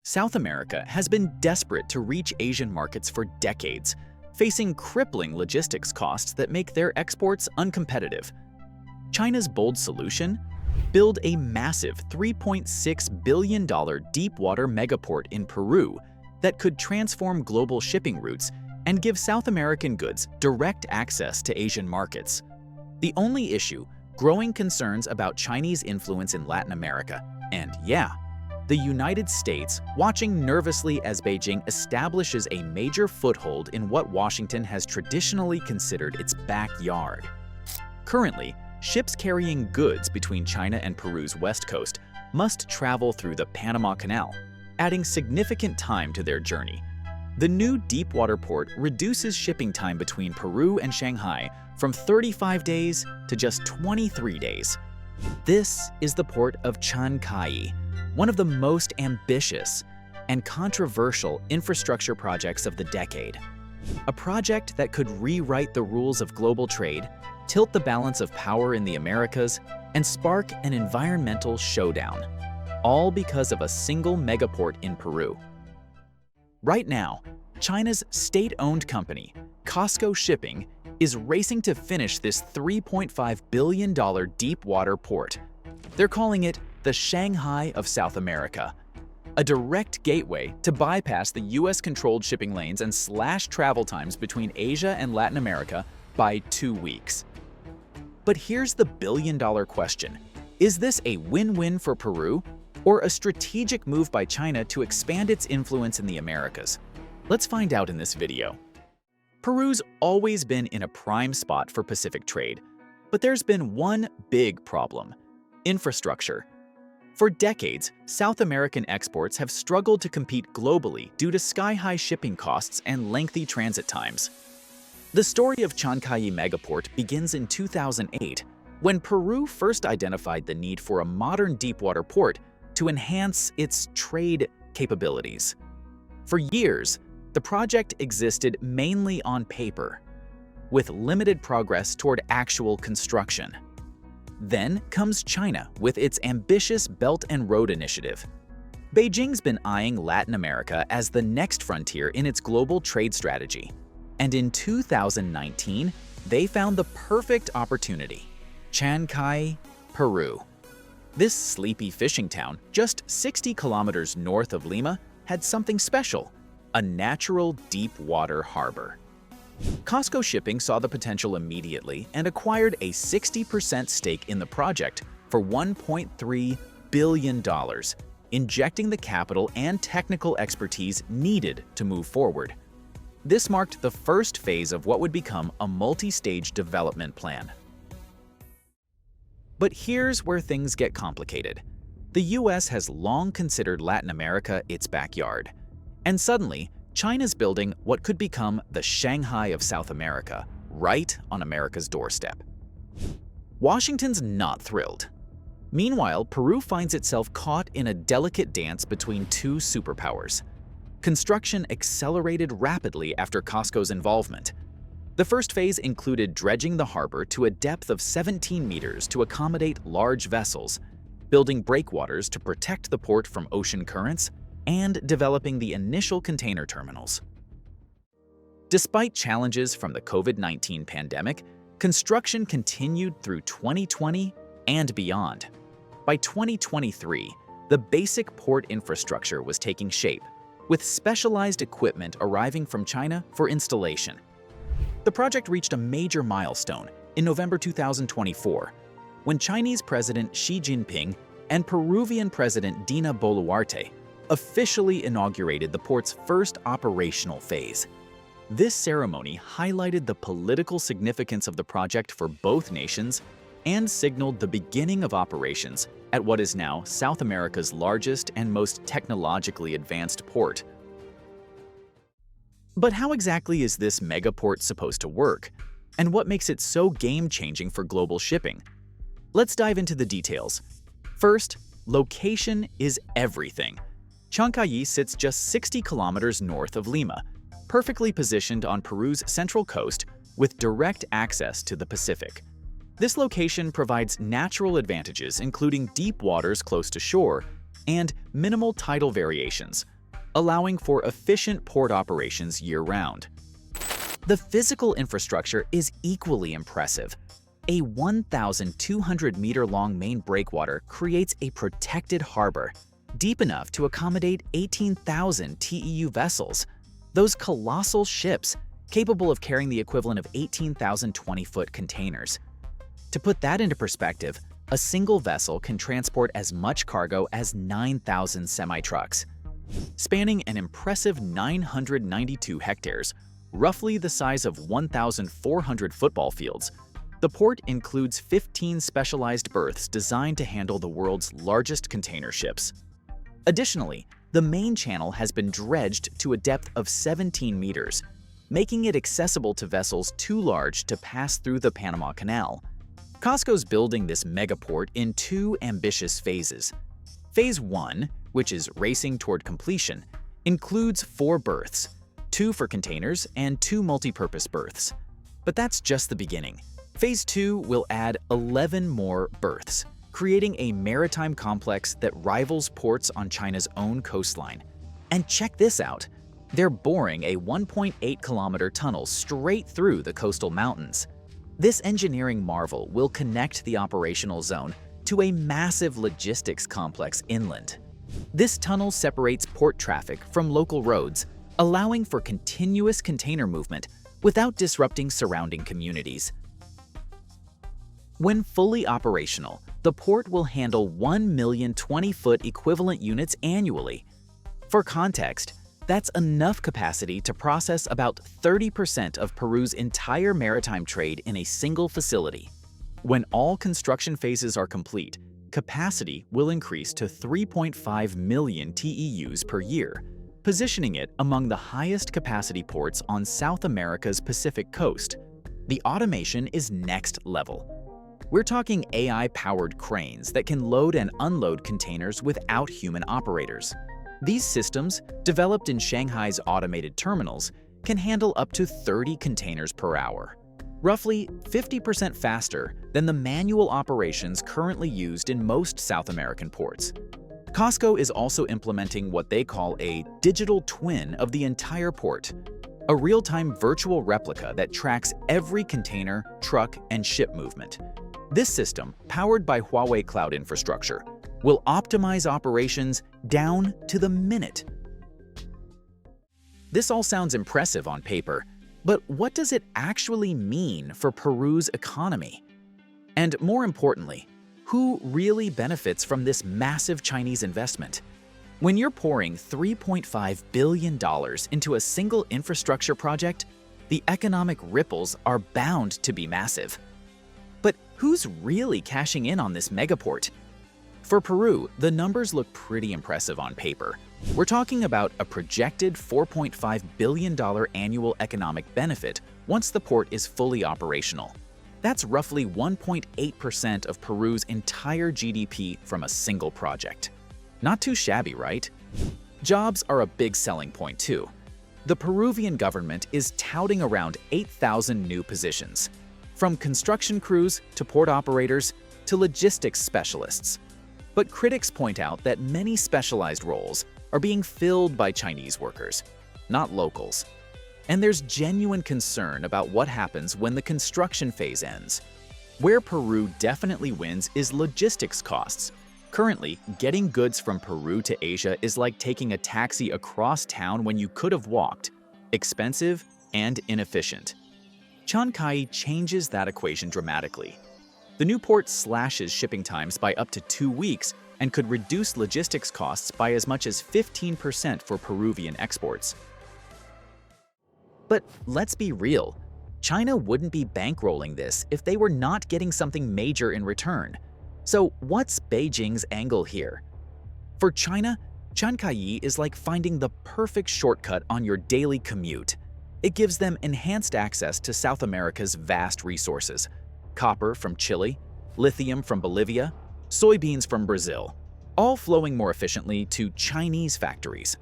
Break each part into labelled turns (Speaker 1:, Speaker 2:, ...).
Speaker 1: South America has been desperate to reach Asian markets for decades, facing crippling logistics costs that make their exports uncompetitive. China's bold solution? Build a massive $3.6 billion deep-water megaport in Peru that could transform global shipping routes and give South American goods direct access to Asian markets. The only issue? Growing concerns about Chinese influence in Latin America, and yeah, the United States watching nervously as Beijing establishes a major foothold in what Washington has traditionally considered its backyard. Currently, ships carrying goods between China and Peru's west coast must travel through the Panama Canal, adding significant time to their journey. The new deep-water port reduces shipping time between Peru and Shanghai from 35 days to just 23 days. This is the port of Chancay, one of the most ambitious and controversial infrastructure projects of the decade. A project that could rewrite the rules of global trade, tilt the balance of power in the Americas, and spark an environmental showdown, all because of a single megaport in Peru. Right now, China's state-owned company, COSCO Shipping, is racing to finish this $3.5 billion deep-water port. They're calling it the Shanghai of South America, a direct gateway to bypass the US-controlled shipping lanes and slash travel times between Asia and Latin America by 2 weeks. But here's the billion-dollar question. Is this a win-win for Peru, or a strategic move by China to expand its influence in the Americas? Let's find out in this video. Peru's always been in a prime spot for Pacific trade, but there's been one big problem: infrastructure. For decades, South American exports have struggled to compete globally due to sky-high shipping costs and lengthy transit times. The story of Chancay Megaport begins in 2008, when Peru first identified the need for a modern deep-water port to enhance its trade capabilities. For years, the project existed mainly on paper, with limited progress toward actual construction. Then comes China with its ambitious Belt and Road Initiative. Beijing's been eyeing Latin America as the next frontier in its global trade strategy. And in 2019, they found the perfect opportunity: Chancay, Peru. This sleepy fishing town, just 60 kilometers north of Lima, had something special: a natural deep-water harbor. COSCO Shipping saw the potential immediately and acquired a 60% stake in the project for $1.3 billion, injecting the capital and technical expertise needed to move forward. This marked the first phase of what would become a multi-stage development plan. But here's where things get complicated. The US has long considered Latin America its backyard. And suddenly, China's building what could become the Shanghai of South America, right on America's doorstep. Washington's not thrilled. Meanwhile, Peru finds itself caught in a delicate dance between two superpowers. Construction accelerated rapidly after COSCO's involvement. The first phase included dredging the harbor to a depth of 17 meters to accommodate large vessels, building breakwaters to protect the port from ocean currents, and developing the initial container terminals. Despite challenges from the COVID-19 pandemic, construction continued through 2020 and beyond. By 2023, the basic port infrastructure was taking shape, with specialized equipment arriving from China for installation. The project reached a major milestone in November 2024, when Chinese President Xi Jinping and Peruvian President Dina Boluarte officially inaugurated the port's first operational phase. This ceremony highlighted the political significance of the project for both nations and signaled the beginning of operations at what is now South America's largest and most technologically advanced port. But how exactly is this megaport supposed to work? And what makes it so game-changing for global shipping? Let's dive into the details. First, location is everything. Chancay sits just 60 kilometers north of Lima, perfectly positioned on Peru's central coast with direct access to the Pacific. This location provides natural advantages, including deep waters close to shore and minimal tidal variations, allowing for efficient port operations year-round. The physical infrastructure is equally impressive. A 1,200-meter-long main breakwater creates a protected harbor, deep enough to accommodate 18,000 TEU vessels. Those colossal ships, capable of carrying the equivalent of 18,000 20-foot containers. To put that into perspective, a single vessel can transport as much cargo as 9,000 semi-trucks. Spanning an impressive 992 hectares, roughly the size of 1,400 football fields, the port includes 15 specialized berths designed to handle the world's largest container ships. Additionally, the main channel has been dredged to a depth of 17 meters, making it accessible to vessels too large to pass through the Panama Canal. COSCO's building this megaport in two ambitious phases. Phase 1, which is racing toward completion, includes 4 berths, 2 for containers and 2 multi-purpose berths. But that's just the beginning. Phase 2 will add 11 more berths, creating a maritime complex that rivals ports on China's own coastline. And check this out. They're boring a 1.8-kilometer tunnel straight through the coastal mountains. This engineering marvel will connect the operational zone to a massive logistics complex inland. This tunnel separates port traffic from local roads, allowing for continuous container movement without disrupting surrounding communities. When fully operational, the port will handle 1 million 20-foot equivalent units annually. For context, that's enough capacity to process about 30% of Peru's entire maritime trade in a single facility. When all construction phases are complete, capacity will increase to 3.5 million TEUs per year, positioning it among the highest capacity ports on South America's Pacific coast. The automation is next level. We're talking AI-powered cranes that can load and unload containers without human operators. These systems, developed in Shanghai's automated terminals, can handle up to 30 containers per hour, roughly 50% faster than the manual operations currently used in most South American ports. COSCO is also implementing what they call a digital twin of the entire port, a real-time virtual replica that tracks every container, truck, and ship movement. This system, powered by Huawei cloud infrastructure, will optimize operations down to the minute. This all sounds impressive on paper, but what does it actually mean for Peru's economy? And more importantly, who really benefits from this massive Chinese investment? When you're pouring $3.5 billion into a single infrastructure project, the economic ripples are bound to be massive. But who's really cashing in on this megaport? For Peru, the numbers look pretty impressive on paper. We're talking about a projected $4.5 billion annual economic benefit once the port is fully operational. That's roughly 1.8% of Peru's entire GDP from a single project. Not too shabby, right? Jobs are a big selling point too. The Peruvian government is touting around 8,000 new positions, from construction crews to port operators to logistics specialists. But critics point out that many specialized roles are being filled by Chinese workers, not locals. And there's genuine concern about what happens when the construction phase ends. Where Peru definitely wins is logistics costs. Currently, getting goods from Peru to Asia is like taking a taxi across town when you could have walked, expensive and inefficient. Chancay changes that equation dramatically. The new port slashes shipping times by up to 2 weeks and could reduce logistics costs by as much as 15% for Peruvian exports. But let's be real, China wouldn't be bankrolling this if they were not getting something major in return. So what's Beijing's angle here? For China, Chancay is like finding the perfect shortcut on your daily commute. It gives them enhanced access to South America's vast resources: copper from Chile, lithium from Bolivia, soybeans from Brazil, all flowing more efficiently to Chinese factories.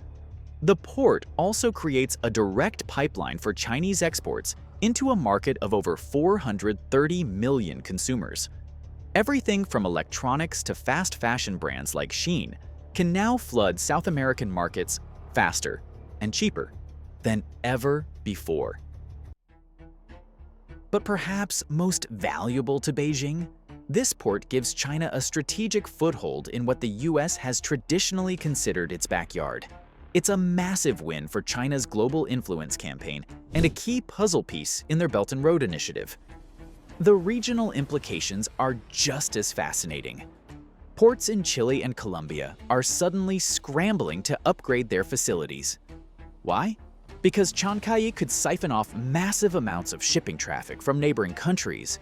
Speaker 1: The port also creates a direct pipeline for Chinese exports into a market of over 430 million consumers. Everything from electronics to fast fashion brands like Shein can now flood South American markets faster and cheaper than ever before. But perhaps most valuable to Beijing, this port gives China a strategic foothold in what the US has traditionally considered its backyard. It's a massive win for China's global influence campaign and a key puzzle piece in their Belt and Road Initiative. The regional implications are just as fascinating. Ports in Chile and Colombia are suddenly scrambling to upgrade their facilities. Why? Because Chancay could siphon off massive amounts of shipping traffic from neighboring countries.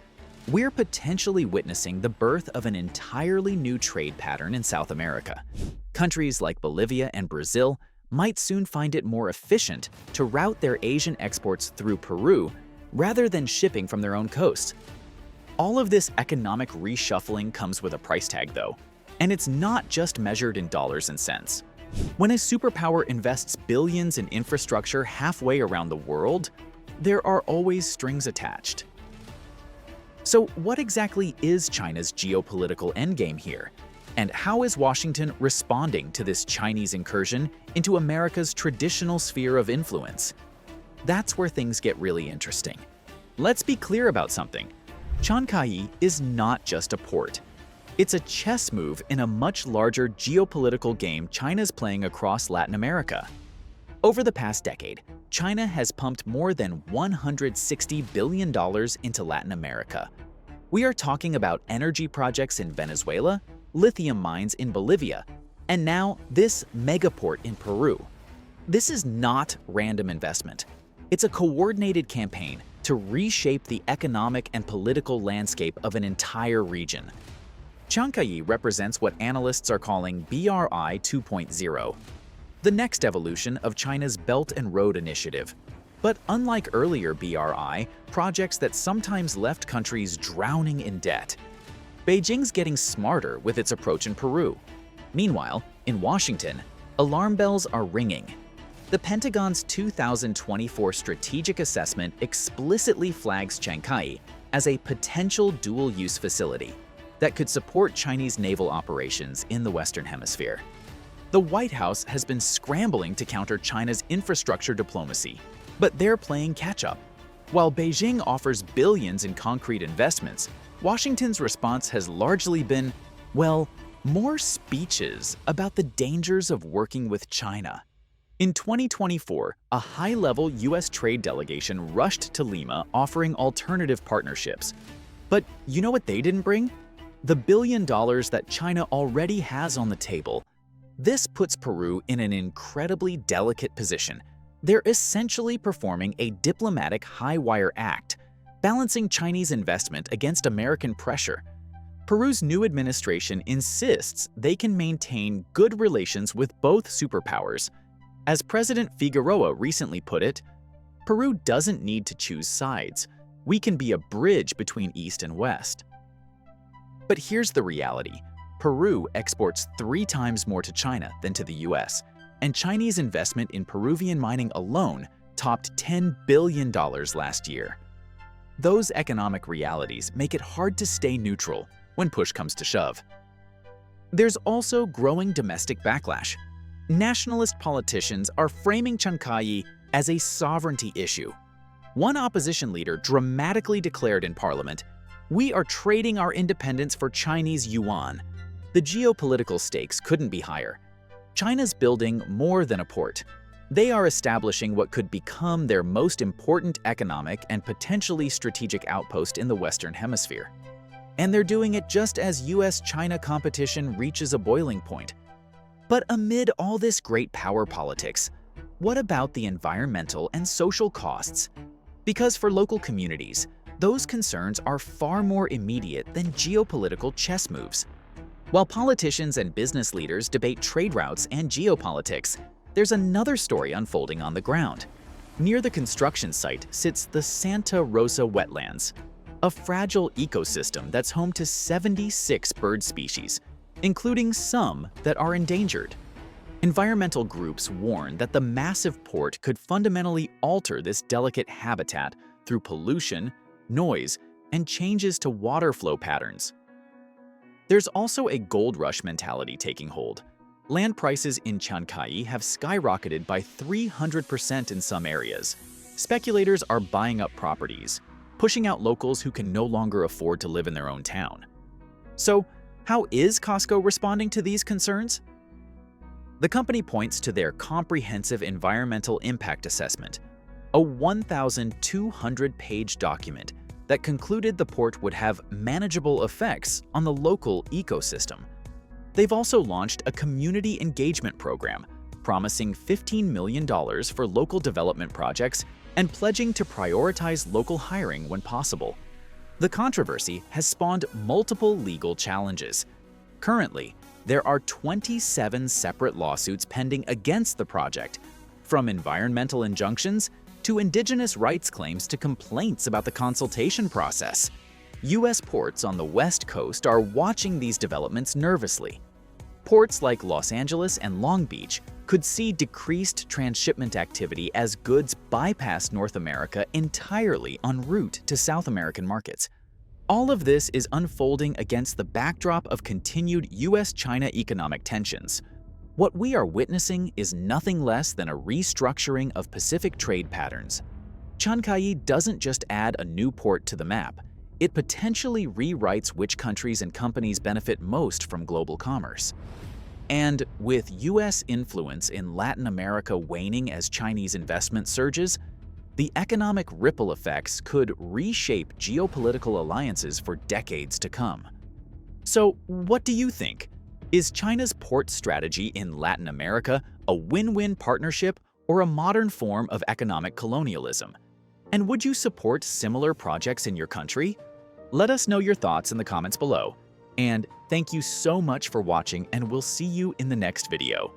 Speaker 1: We're potentially witnessing the birth of an entirely new trade pattern in South America. Countries like Bolivia and Brazil might soon find it more efficient to route their Asian exports through Peru rather than shipping from their own coast. All of this economic reshuffling comes with a price tag, though, and it's not just measured in dollars and cents. When a superpower invests billions in infrastructure halfway around the world, there are always strings attached. So what exactly is China's geopolitical endgame here? And how is Washington responding to this Chinese incursion into America's traditional sphere of influence? That's where things get really interesting. Let's be clear about something. Chancay is not just a port. It's a chess move in a much larger geopolitical game China's playing across Latin America. Over the past decade, China has pumped more than $160 billion into Latin America. We are talking about energy projects in Venezuela, lithium mines in Bolivia, and now this megaport in Peru. This is not random investment. It's a coordinated campaign to reshape the economic and political landscape of an entire region. Chancay represents what analysts are calling BRI 2.0, the next evolution of China's Belt and Road Initiative. But unlike earlier BRI projects that sometimes left countries drowning in debt, Beijing's getting smarter with its approach in Peru. Meanwhile, in Washington, alarm bells are ringing. The Pentagon's 2024 strategic assessment explicitly flags Chancay as a potential dual-use facility that could support Chinese naval operations in the Western Hemisphere. The White House has been scrambling to counter China's infrastructure diplomacy, but they're playing catch-up. While Beijing offers billions in concrete investments, Washington's response has largely been, well, more speeches about the dangers of working with China. In 2024, a high-level US trade delegation rushed to Lima offering alternative partnerships. But you know what they didn't bring? The $1 billion that China already has on the table. This puts Peru in an incredibly delicate position. They're essentially performing a diplomatic high-wire act, balancing Chinese investment against American pressure. Peru's new administration insists they can maintain good relations with both superpowers. As President Figueroa recently put it, Peru doesn't need to choose sides. We can be a bridge between East and West. But here's the reality. Peru exports 3 times more to China than to the US, and Chinese investment in Peruvian mining alone topped $10 billion last year. Those economic realities make it hard to stay neutral when push comes to shove. There's also growing domestic backlash. Nationalist politicians are framing Chancay as a sovereignty issue. One opposition leader dramatically declared in parliament, "We are trading our independence for Chinese yuan." The geopolitical stakes couldn't be higher. China's building more than a port. They are establishing what could become their most important economic and potentially strategic outpost in the Western Hemisphere. And they're doing it just as US-China competition reaches a boiling point. But amid all this great power politics, what about the environmental and social costs? Because for local communities, those concerns are far more immediate than geopolitical chess moves. While politicians and business leaders debate trade routes and geopolitics, there's another story unfolding on the ground. Near the construction site sits the Santa Rosa wetlands, a fragile ecosystem that's home to 76 bird species, including some that are endangered. Environmental groups warn that the massive port could fundamentally alter this delicate habitat through pollution, noise, and changes to water flow patterns. There's also a gold rush mentality taking hold. Land prices in Chancay have skyrocketed by 300% in some areas. Speculators are buying up properties, pushing out locals who can no longer afford to live in their own town. So, how is Costco responding to these concerns? The company points to their comprehensive environmental impact assessment, a 1,200-page document that concluded the port would have manageable effects on the local ecosystem. They've also launched a community engagement program, promising $15 million for local development projects and pledging to prioritize local hiring when possible. The controversy has spawned multiple legal challenges. Currently, there are 27 separate lawsuits pending against the project, from environmental injunctions to indigenous rights claims to complaints about the consultation process. U.S. ports on the West Coast are watching these developments nervously. Ports like Los Angeles and Long Beach could see decreased transshipment activity as goods bypass North America entirely en route to South American markets. All of this is unfolding against the backdrop of continued U.S.-China economic tensions. What we are witnessing is nothing less than a restructuring of Pacific trade patterns. Chancay doesn't just add a new port to the map, it potentially rewrites which countries and companies benefit most from global commerce. And with U.S. influence in Latin America waning as Chinese investment surges, the economic ripple effects could reshape geopolitical alliances for decades to come. So, what do you think? Is China's port strategy in Latin America a win-win partnership or a modern form of economic colonialism? And would you support similar projects in your country? Let us know your thoughts in the comments below. And thank you so much for watching, and we'll see you in the next video.